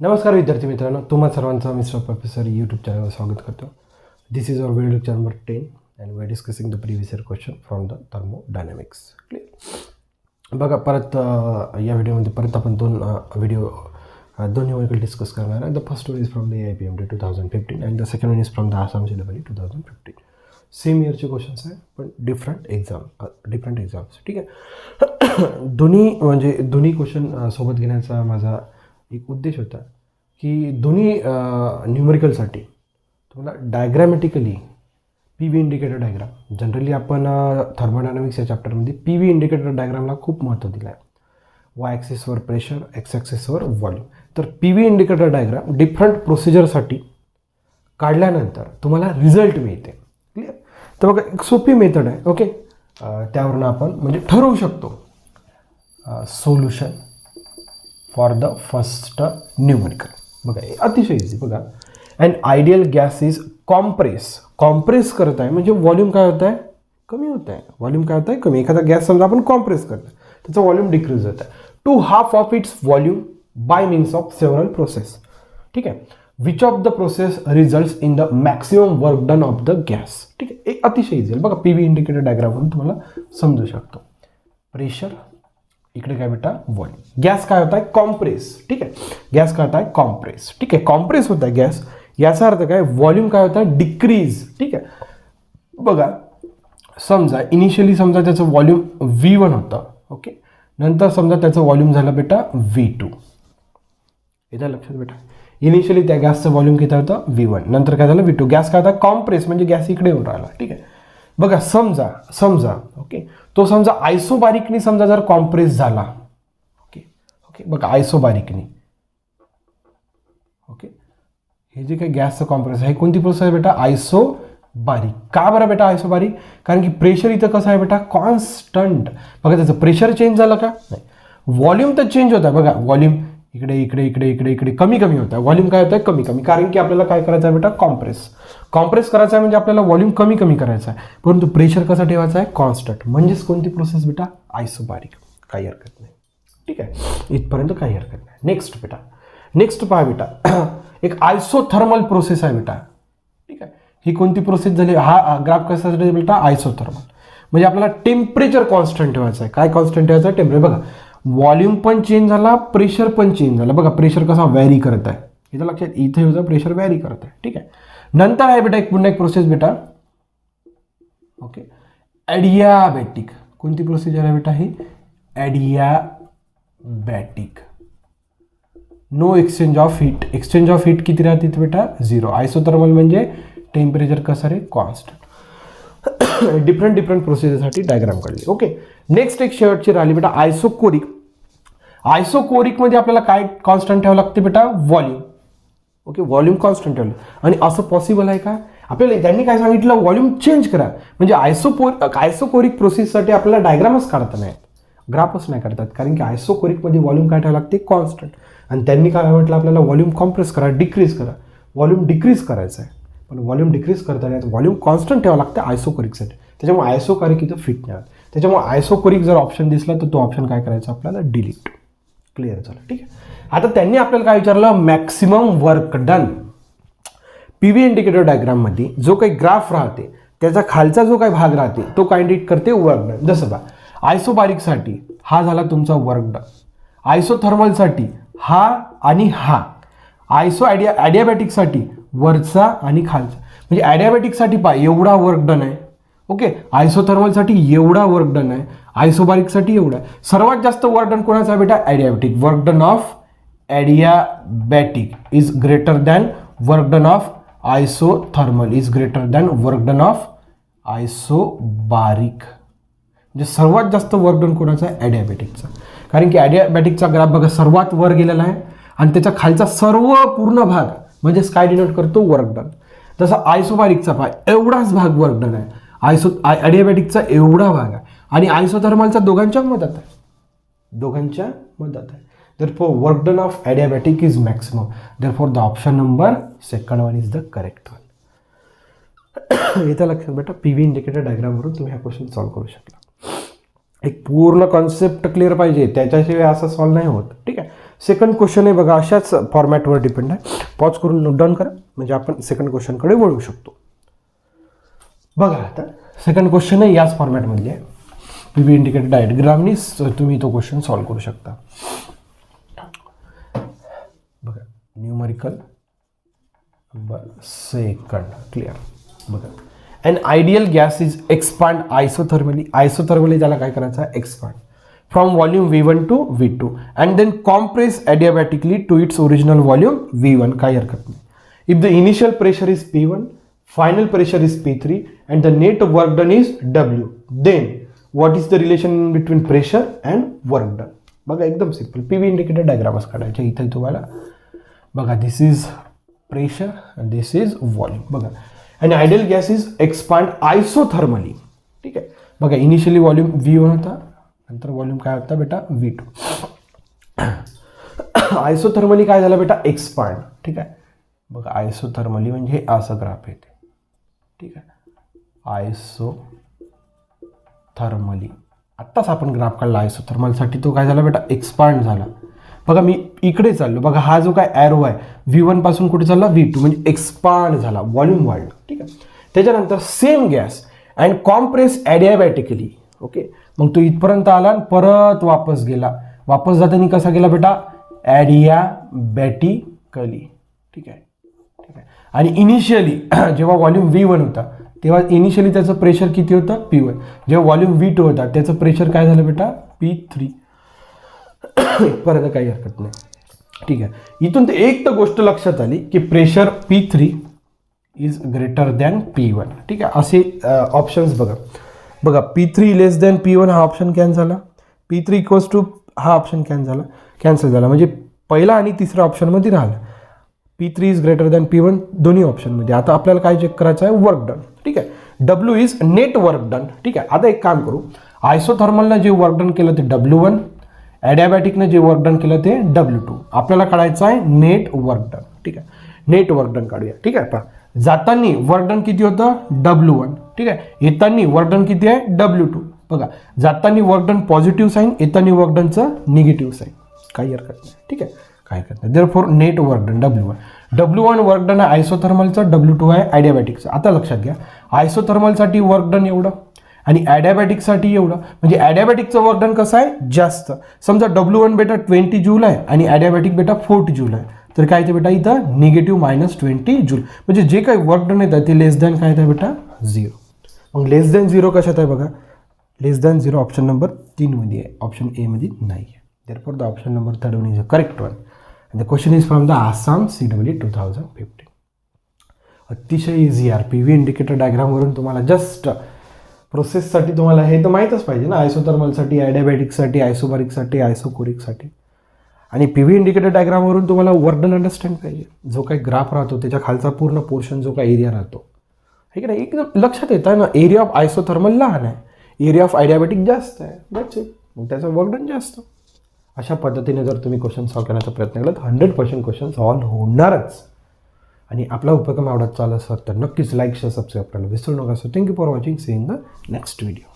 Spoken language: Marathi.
नमस्कार विद्यार्थी मित्रांनो, तुम्हा सर्वांचं मिस्टर प्रोफेसर यूट्यूब चॅनलवर स्वागत करतो. This is our video lecture number 10 and we are discussing the previous year question from the thermodynamics. बघा, परत या व्हिडिओमध्ये परत आपण दोन न्यूमेरिकल डिस्कस करणार आहे. The first one is from the AIPMD 2015 and the second one is from the Assam syllabus 2015. Same इयरचे क्वेश्चन्स आहे पण डिफरंट एक्झाम्स. ठीक आहे. दोन्ही क्वेश्चन सोबत घेण्याचा माझा एक उद्देश होता की दोन्ही न्यूमेरिकलसाठी तुम्हाला diagrammatically P V indicator diagram, generally आपण थर्मोडायनॅमिक्स या चॅप्टरमध्ये पी व्ही इंडिकेटर डायग्रामला खूप महत्त्व दिलं आहे. वाय ॲक्सिसवर प्रेशर, एक्स ॲक्सिसवर व्हॉल्यूम. तर P V indicator diagram different प्रोसिजरसाठी काढल्यानंतर तुम्हाला रिझल्ट मिळते. क्लिअर? तर बघा, एक सोपी मेथड आहे. ओके, त्यावरून आपण म्हणजे ठरवू शकतो solution for the first numerical. बघा, अतिशय इझी. बघा, and ideal gas is compress करत आहे म्हणजे व्हॉल्यूम काय होत आहे? कमी होत आहे. व्हॉल्यूम काय होत आहे? कमी. एखादा गॅस समजा आपण कॉम्प्रेस करतो, त्याचं व्हॉल्यूम डिक्रीज होत आहे to half of its volume by means of several process. ठीक आहे. Which of the process results in the maximum work done of the gas. ठीक आहे. एक अतिशय इझी. बघा, पी व्ही इंडिकेटर डायग्रामवरून तुम्हाला समजू शकतो. प्रेशर, इकडे काय बेटा? व्हॉल्यूम. गॅस काय होत आहे? कॉम्प्रेस. ठीक आहे. गॅस काय होत आहे? कॉम्प्रेस. ठीक आहे. कॉम्प्रेस होत आहे गॅस. याचा अर्थ काय? व्हॉल्यूम काय होत आहे? डिक्रीज. ठीक आहे. बघा, समजा इनिशियली समजा त्याचं व्हॉल्यूम V1 होतं. ओके, नंतर समजा त्याचं व्हॉल्यूम झालं बेटा V2. येतं लक्षात बेटा? इनिशियली त्या गॅसचं व्हॉल्यूम किती होतं? V1. नंतर काय झालं? V2. गॅस काय होता? कॉम्प्रेस म्हणजे गॅस इकडे येऊन राहिला. ठीक आहे. बघा, समजा ओके, तो समजा आयसोबारिकनी समजा जर कॉम्प्रेस झाला. ओके, बघा, आयसोबारिकनी. ओके, हे जे काही गॅसचं कॉम्प्रेस आहे, कोणती प्रोसेस आहे बेटा? आयसोबारिक. का बरं बेटा आयसोबारिक? कारण की प्रेशर इथं कसं आहे बेटा? कॉन्स्टंट. बघा, त्याचं प्रेशर चेंज झालं का? नाही. व्हॉल्यूम तर चेंज होत आहे. बघा, व्हॉल्यूम इकडे कमी होत आहे. व्हॉल्यूम काय होत आहे? कमी. कारण की आपल्याला काय करायचं आहे बेटा? कॉम्प्रेस करायचं आहे म्हणजे आपल्याला व्हॉल्यूम कमी करायचं आहे. परंतु प्रेशर कसं ठेवायचं आहे? कॉन्स्टंट. म्हणजेच कोणती प्रोसेस बेटा? आयसोबारिक. काही हरकत नाही. ठीक आहे, इथपर्यंत काही हरकत नाही. नेक्स्ट पहा बेटा, एक आयसोथर्मल प्रोसेस आहे बेटा. ठीक आहे. ही कोणती प्रोसेस झाली? हा ग्राफ कशासाठी बेटा? आयसोथर्मल. म्हणजे आपल्याला टेम्परेचर कॉन्स्टंट ठेवायचं आहे. काय कॉन्स्टंट ठेवायचं आहे? टेम्परेचर. बघा, व्हॉल्यूम पण चेंज झाला, प्रेशर पण चेंज झाला. बघा, प्रेशर कसा व्हॅरी करत आहे. इथं लक्षात, इथे होतं प्रेशर व्हॅरी करत आहे. ठीक आहे. नंतर आहे बेटा पुन्हा एक प्रोसेस बेटा. Okay, adiabatic. कोणती प्रोसिजर आहे बेटा? ही adiabatic. No exchange of heat. Exchange of heat किती राहते बेटा? 0. आयसोथर्मल म्हणजे टेम्परेचर कसं रे? कॉन्स्टंट. डिफरंट प्रोसिजरसाठी डायग्राम काढली. ओके, नेक्स्ट एक शेवटची राहिली बेटा आयसोकोरिक. आयसोकोरिकमध्ये आपल्याला काय कॉन्स्टंट ठेवावं लागते बेटा? व्हॉल्यूम. ओके, व्हॉल्यूम कॉन्स्टंट ठेवलं. आणि असं पॉसिबल आहे का? आपल्याला त्यांनी काय सांगितलं? व्हॉल्यूम चेंज करा. म्हणजे आयसोकोरिक प्रोसेससाठी आपल्याला डायग्रामच काढता नाही, ग्राफच नाही काढतात. कारण की आयसोकोरिकमध्ये व्हॉल्यूम काय ठेवावं लागते? कॉन्स्टंट. आणि त्यांनी काय म्हटलं? आपल्याला व्हॉल्यूम कॉम्प्रेस करा, डिक्रीज करा. व्हॉल्यूम डिक्रीज करायचं आहे, पण व्हॉल्यूम डिक्रीज करताना व्हॉल्यूम कॉन्स्टंट ठेवावं लागतं आयसोकोरिकसाठी. त्याच्यामुळे आयसोकोरिक इथं फिट नाही. त्याच्यामुळे आयसोकोरिक जर ऑप्शन दिसला तर तो ऑप्शन काय करायचा? आपल्याला डिलीट. क्लिअर झालं? ठीक आहे. आता त्यांनी आपल्याला काय विचारलं? Maximum work done. P V indicator डायग्राममध्ये जो काही ग्राफ राहते त्याचा खालचा जो काही भाग राहते तो काय इंडिकेट करते? Work done. जसं बघा, आयसोबारिकसाठी हा झाला तुमचा वर्क डन. आयसोथर्मलसाठी हा आणि हा. ॲडियाबॅटिकसाठी वरचा आणि खालचा. म्हणजे ॲडियाबॅटिकसाठी पहा एवढा वर्क डन आहे. ओके, आयसोथर्मलसाठी एवढा वर्क डन आहे. आयसोबारिकसाठी एवढा. सर्वात जास्त वर्क डन कोणाचा आहे बेटा? Adiabatic. Work done of adiabatic is greater than work done of isothermal is greater than work done of isobaric. म्हणजे सर्वात जास्त वर्क डन कोणाचा आहे? ॲडियाबॅटिकचा. कारण की ॲडियाबॅटिकचा ग्राफ बघा सर्वात वर गेलेला आहे आणि त्याच्या खालचा सर्व पूर्ण भाग म्हणजे काय डिनोट करतो? Work done. तसा आयसोबारिकचा पहा एवढाच भाग वर्क डन आहे. ॲडियाबॅटिकचा एवढा भाग आहे आणि आयसोथर्मलचा दोघांच्या मधात आहे. Therefore, work done of adiabatic is maximum. Therefore, the option number second one is the correct one. येतं लक्षात बेटा, पी व्ही इंडिकेटर डायग्रामवरून तुम्ही हा क्वेश्चन सॉल्व्ह करू शकला. एक पूर्ण कॉन्सेप्ट क्लिअर पाहिजे, त्याच्याशिवाय असं सॉल्व्ह नाही होत. ठीक आहे. सेकंड क्वेश्चन आहे बघा, अशाच फॉर्मॅटवर डिपेंड आहे. पॉज करून नोट डाऊन करा, म्हणजे आपण सेकंड क्वेश्चनकडे वळू शकतो. बघा आता सेकंड क्वेश्चन आहे याच फॉर्मॅटमधले आहे. पी व्ही इंडिकेटर डायग्रामनी तुम्ही तो क्वेश्चन सॉल्व्ह करू शकता. बघा न्यूमरिकल सेकंड क्लिअर. बघा an ideal gas is expand isothermally. Isothermally त्याला काय करायचं आहे, expand from volume V1 to V2 and then compress adiabatically to its original volume V1. काही हरकत नाही. If the initial pressure is P1, final pressure is P3 and the net work done is W, then what is the relation between pressure and work done? बघा एकदम सिंपल. PV इंडिकेटर डायग्रामच काढायचे इथे तुम्हाला. बघा this is pressure and this is volume. बघा and ideal gas is expand isothermally. ठीक आहे. बघा इनिशियली व्हॉल्यूम V1 होता, नंतर व्हॉल्यूम काय होता बेटा V2. आयसोथर्मली काय झालं बेटा, एक्सपांड. ठीक आहे. बघा आयसोथर्मली म्हणजे असं ग्राफ येते. ठीक आहे. आयसोथर्मली आत्ताच आपण ग्राफ काढला आयसोथर्मलसाठी, तो काय झाला बेटा, एक्सपांड झाला. बघा मी इकडे चाललो, बघा हा जो काय ॲरो आहे V1 पासून कुठे चालला V2, म्हणजे एक्सपांड झाला, व्हॉल्यूम वाढलं. ठीक आहे. त्याच्यानंतर same gas and compress adiabatically. Okay, मग तो इथपर्यंत आला आणि परत वापस गेला. वापस जाताना कसा गेला बेटा, ॲडियाबॅटिकली. ठीक आहे. ठीक आहे. आणि इनिशियली जेव्हा व्हॉल्यूम V1 होता तेव्हा इनिशियली त्याचं प्रेशर किती होतं, P1. जेव्हा व्हॉल्यूम V2 होता त्याचं प्रेशर काय झालं बेटा, P3. परत काही हरकत नाही. ठीक आहे. इथून ते एक तर गोष्ट लक्षात आली की pressure P3 is greater than P1. ठीक आहे. असे ऑप्शन्स बघा. बघा P3 लेस दॅन P1 हा ऑप्शन कॅन्सल झाला, P3 इक्वल्स टू हा ऑप्शन कॅन्सल झाला, म्हणजे पहिला आणि तिसऱ्या ऑप्शनमध्ये राहिला. P3 is greater than P1 दोन्ही ऑप्शनमध्ये. आता आपल्याला काय चेक करायचं आहे, वर्क डन. ठीक आहे. W is net work done. ठीक आहे. आता एक काम करू, आयसोथर्मलनं जे वर्क डन केलं ते W1, ॲडियाबॅटिकनं जे वर्क डन केलं ते W2. आपल्याला काढायचं आहे नेट वर्क डन. ठीक आहे. नेट वर्क डन काढूया. ठीक आहे. आता जाताना वर्क डन किती होतं, W1. ठीक आहे. येताना वर्क डन किती आहे, W2. बघा जाताना वर्क डन पॉझिटिव्ह साईन, येताना वर्क डनचं निगेटिव्ह साईन. काही हरकत नाही. ठीक आहे. काही हरकत नाही. Therefore net work done W1 work done आहे आयसोथर्मलचं, W2 आहे ॲडियाबॅटिकचं. आता लक्षात घ्या, आयसोथर्मलसाठी वर्क डन एवढं आणि ॲडियाबॅटिकसाठी एवढं, म्हणजे ॲडियाबॅटिकचं वर्क डन कसं आहे, जास्त. समजा W1 बेटा 20 जूल आहे आणि ॲडियाबॅटिक बेटा 40 जूल आहे, तर काय येतं बेटा इथं निगेटिव्ह -20 जूल. म्हणजे जे काही वर्क डन येतं ते लेस दॅन काय येतं बेटा 0. मग लेस दॅन 0 कशात आहे बघा, लेस दॅन 0 ऑप्शन नंबर 3 मध्ये आहे, ऑप्शन ए मध्ये नाही आहे. Therefore the option number 3 is the correct one. And the question is from the Assam CEE 2015. अतिशय इझी यार. PV इंडिकेटर डायग्रामवरून तुम्हाला जस्ट प्रोसेससाठी तुम्हाला हे तर माहीतच पाहिजे ना, आयसोथर्मलसाठी, ॲडियाबॅटिकसाठी, आयसोबारिकसाठी, आयसोकोरिकसाठी. आणि PV इंडिकेटर डायग्रामवरून तुम्हाला वर्क डन अंडरस्टँड पाहिजे. जो काही ग्राफ राहतो त्याच्या खालचा पूर्ण पोर्शन जो काही एरिया राहतो, हे की नाही, एकदम लक्षात येतं ना. एरिया ऑफ आयसोथर्मल लहान आहे, एरिया ऑफ ॲडियाबॅटिक जास्त आहे, दॅट्स इट. मग त्याचं वर्क डन जास्त. अशा पद्धतीने जर तुम्ही क्वेश्चन सॉल्व्ह करण्याचा प्रयत्न केला तर 100% क्वेश्चन सॉल्व्ह होणारच. आणि आपला उपक्रम आवडत चालला सर तर नक्कीच लाईक शेअर सबस्क्राईब करायला विसरू नका. So thank you for watching. See in the next video.